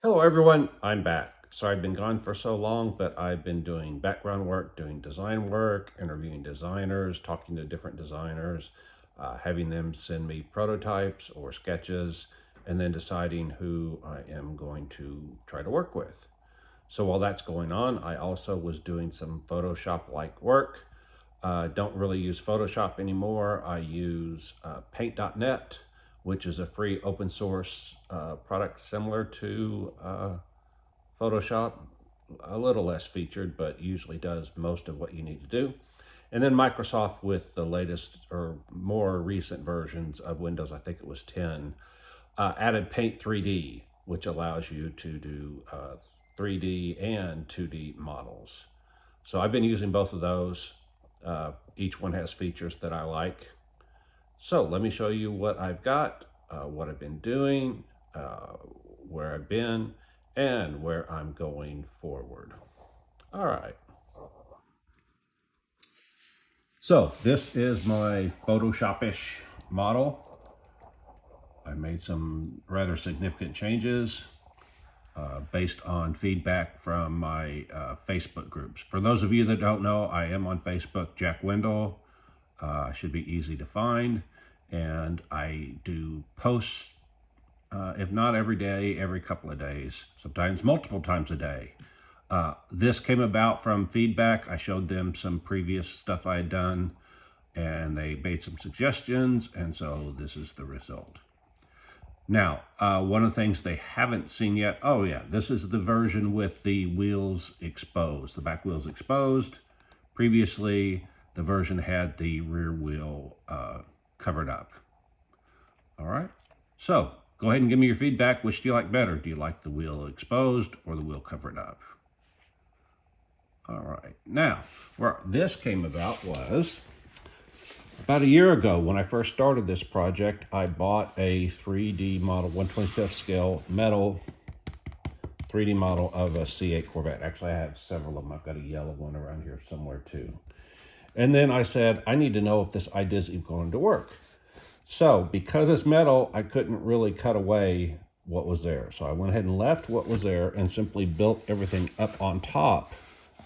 Hello everyone, I'm back. Sorry I've been gone for so long, but I've been doing background work, doing design work, interviewing designers, talking to different designers, having them send me prototypes or sketches, and then deciding who I am going to try to work with. So while that's going on, I also was doing some Photoshop-like work. Don't really use Photoshop anymore. I use paint.net, which is a free open source product similar to Photoshop, a little less featured, but usually does most of what you need to do. And then Microsoft with the latest or more recent versions of Windows, I think it was 10, added Paint 3D, which allows you to do 3D and 2D models. So I've been using both of those. Each one has features that I like. So let me show you what I've got, what I've been doing, where I've been, and where I'm going forward. All right. So this is my Photoshop-ish model. I made some rather significant changes based on feedback from my Facebook groups. For those of you that don't know, I am on Facebook, Jack Wendell. Should be easy to find. And I do posts, if not every day, every couple of days, sometimes multiple times a day. This came about from feedback. I showed them some previous stuff I had done, and they made some suggestions, and so this is the result. Now, one of the things they haven't seen yet, oh yeah, this is the version with the wheels exposed, the back wheels exposed. Previously, the version had the rear wheel covered up. All right, so go ahead and give me your feedback. Which do you like better? Do you like the wheel exposed or the wheel covered up? All right, now, where this came about was about a year ago when I first started this project. I bought a 3D model, 1/25th scale metal 3D model of a C8 Corvette. Actually, I have several of them. I've got a yellow one around here somewhere too. And then I said, I need to know if this idea is even going to work. So because it's metal, I couldn't really cut away what was there. So I went ahead and left what was there and simply built everything up on top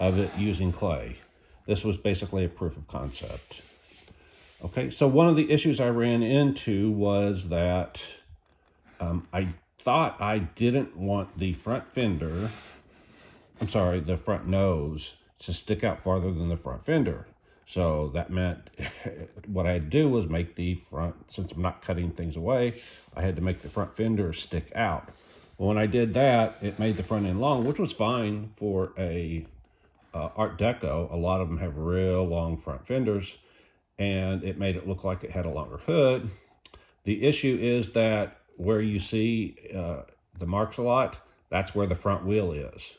of it using clay. This was basically a proof of concept. Okay, so one of the issues I ran into was that I thought I didn't want the front fender, the front nose to stick out farther than the front fender. So that meant what I had to do was make the front, since I'm not cutting things away, I had to make the front fender stick out. Well, when I did that, it made the front end long, which was fine for a Art Deco. A lot of them have real long front fenders, and it made it look like it had a longer hood. The issue is that where you see the marks a lot, that's where the front wheel is.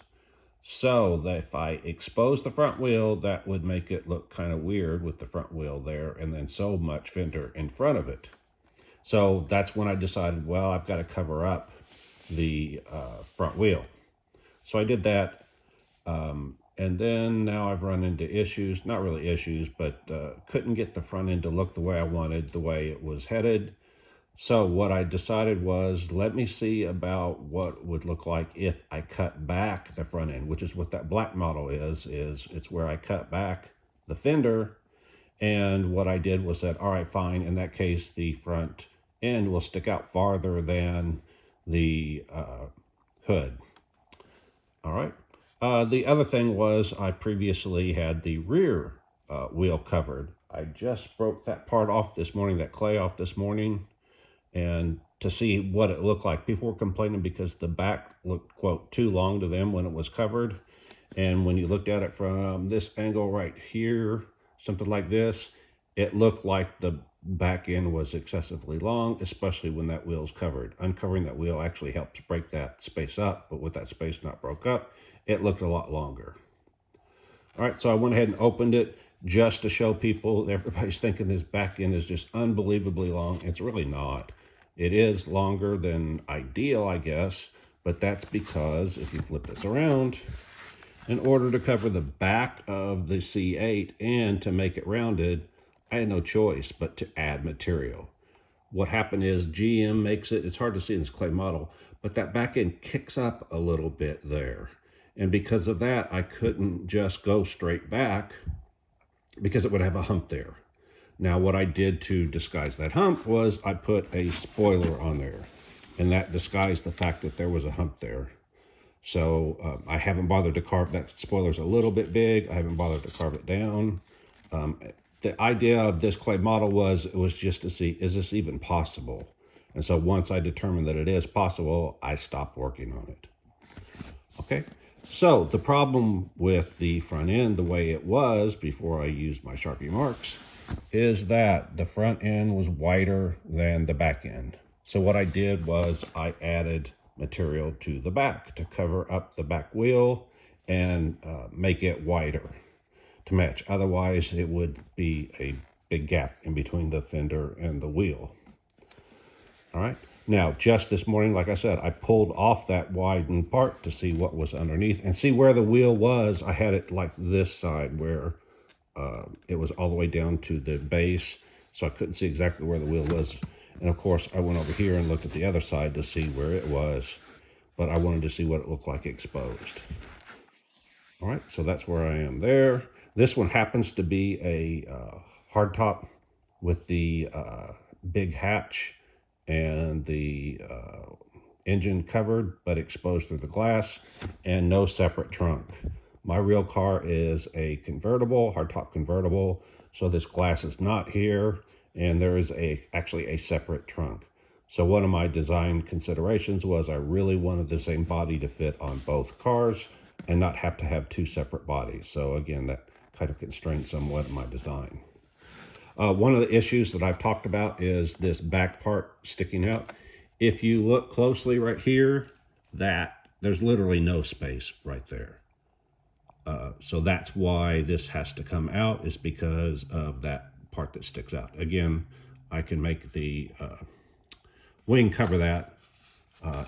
So that if I expose the front wheel, that would make it look kind of weird with the front wheel there and then so much fender in front of it. So that's when I decided, well, I've got to cover up the front wheel. So I did that. And then now I've run into issues, not really issues, but couldn't get the front end to look the way I wanted, the way it was headed. So what I decided was, let me see about what would look like if I cut back the front end, which is what that black model is it's where I cut back the fender. And what I did was said, all right, fine. In that case, the front end will stick out farther than the hood. All right. The other thing was I previously had the rear wheel covered. I just broke that part off this morning, that clay off this morning, and to see what it looked like. People were complaining because the back looked, quote, too long to them when it was covered. And when you looked at it from this angle right here, something like this, it looked like the back end was excessively long, especially when that wheel's covered. Uncovering that wheel actually helps break that space up, but with that space not broke up, it looked a lot longer. All right, so I went ahead and opened it just to show people. Everybody's thinking this back end is just unbelievably long. It's really not. It is longer than ideal, I guess, but that's because if you flip this around, in order to cover the back of the C8 and to make it rounded, I had no choice but to add material. What happened is GM makes it, it's hard to see in this clay model, but that back end kicks up a little bit there. And because of that, I couldn't just go straight back because it would have a hump there. Now, what I did to disguise that hump was I put a spoiler on there, and that disguised the fact that there was a hump there. So I haven't bothered to carve that. Spoiler's a little bit big. I haven't bothered to carve it down. The idea of this clay model was just to see, is this even possible? And so once I determined that it is possible, I stopped working on it. Okay, so the problem with the front end, the way it was before I used my Sharpie marks, is that the front end was wider than the back end. So what I did was I added material to the back to cover up the back wheel and make it wider to match. Otherwise, it would be a big gap in between the fender and the wheel. All right. Now, just this morning, like I said, I pulled off that widened part to see what was underneath and see where the wheel was. I had it like this side where it was all the way down to the base, so I couldn't see exactly where the wheel was. And of course, I went over here and looked at the other side to see where it was, but I wanted to see what it looked like exposed. All right, so that's where I am there. This one happens to be a hardtop with the big hatch and the engine covered but exposed through the glass, and no separate trunk. My real car is a convertible, hardtop convertible, so this glass is not here, and there is actually a separate trunk. So one of my design considerations was I really wanted the same body to fit on both cars and not have to have two separate bodies. So again, that kind of constrained somewhat of my design. One of the issues that I've talked about is this back part sticking out. If you look closely right here, there's literally no space right there. So that's why this has to come out, is because of that part that sticks out. Again, I can make the wing cover that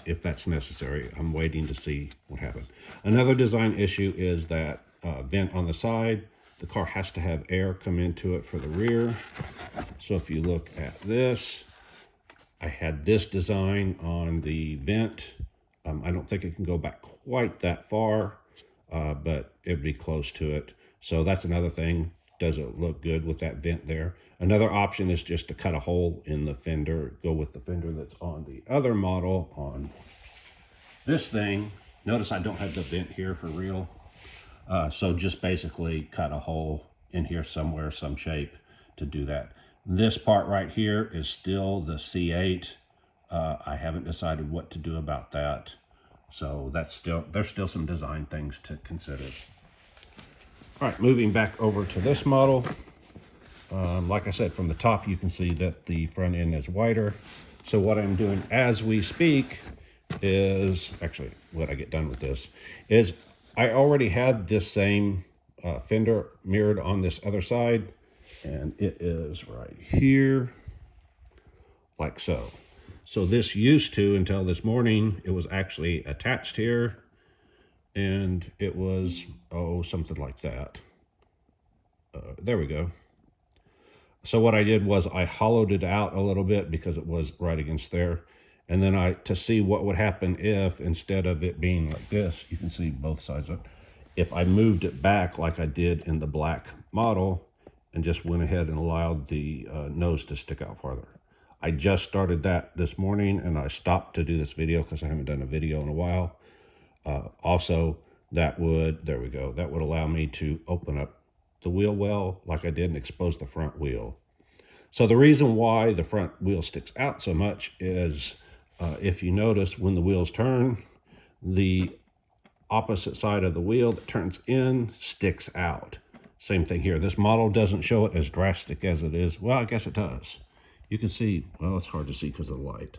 if that's necessary. I'm waiting to see what happens. Another design issue is that vent on the side. The car has to have air come into it for the rear. So if you look at this, I had this design on the vent. I don't think it can go back quite that far, but it'd be close to it. So that's another thing. Does it look good with that vent there? Another option is just to cut a hole in the fender, go with the fender that's on the other model on this thing. Notice I don't have the vent here for real. So just basically cut a hole in here somewhere, some shape to do that. This part right here is still the C8. I haven't decided what to do about that. So there's still some design things to consider. All right, moving back over to this model. Like I said, from the top, you can see that the front end is wider. So what I'm doing as we speak is, actually, when I get done with this, is I already had this same fender mirrored on this other side, and it is right here, like so. So this used to, until this morning, it was actually attached here, and it was, something like that. There we go. So what I did was I hollowed it out a little bit because it was right against there. And then to see what would happen if, instead of it being like this, you can see both sides of it, if I moved it back like I did in the black model and just went ahead and allowed the nose to stick out farther. I just started that this morning, and I stopped to do this video because I haven't done a video in a while. Also, there we go, that would allow me to open up the wheel well like I did and expose the front wheel. So the reason why the front wheel sticks out so much is if you notice, when the wheels turn, the opposite side of the wheel that turns in sticks out. Same thing here. This model doesn't show it as drastic as it is. Well, I guess it does. You can see, well, it's hard to see because of the light.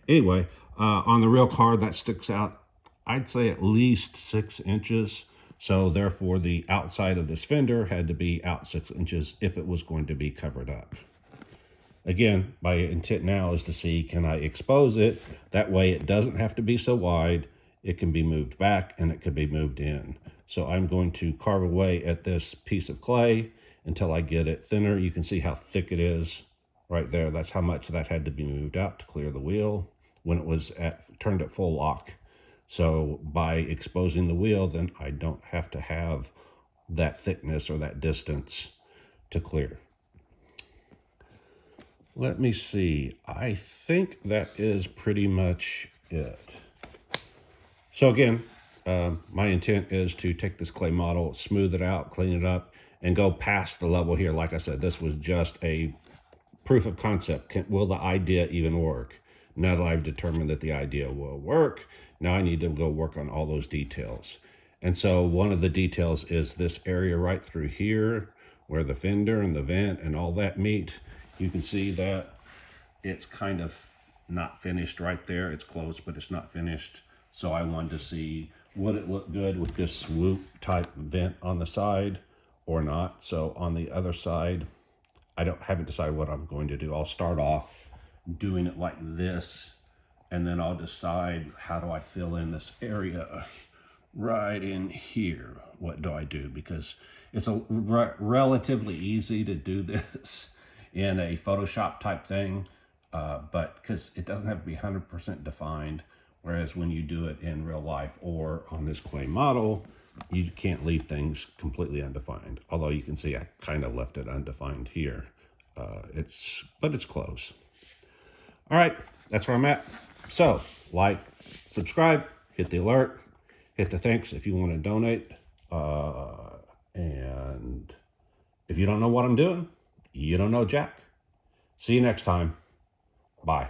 Anyway, on the real car, that sticks out, I'd say at least 6 inches. So therefore, the outside of this fender had to be out 6 inches if it was going to be covered up. Again, my intent now is to see, can I expose it? That way it doesn't have to be so wide. It can be moved back and it can be moved in. So I'm going to carve away at this piece of clay until I get it thinner. You can see how thick it is right there. That's how much that had to be moved out to clear the wheel. when it was turned at full lock. So by exposing the wheel, then I don't have to have that thickness or that distance to clear. Let me see. I think that is pretty much it. So again, my intent is to take this clay model, smooth it out, clean it up, and go past the level here. Like I said, this was just a proof of concept. Will the idea even work? Now that I've determined that the idea will work, now I need to go work on all those details. And so one of the details is this area right through here where the fender and the vent and all that meet. You can see that it's kind of not finished right there. It's close, but it's not finished. So I wanted to see, would it look good with this swoop type vent on the side or not? So on the other side, haven't decided what I'm going to do. I'll start off doing it like this, and then I'll decide how do I fill in this area right in here. What do I do? Because it's relatively easy to do this in a Photoshop type thing, but because it doesn't have to be 100% defined, whereas when you do it in real life or on this clay model, you can't leave things completely undefined. Although you can see I kind of left it undefined here. But it's close. All right, that's where I'm at. So like, subscribe, hit the alert, hit the thanks if you want to donate. And if you don't know what I'm doing, you don't know Jack. See you next time. Bye.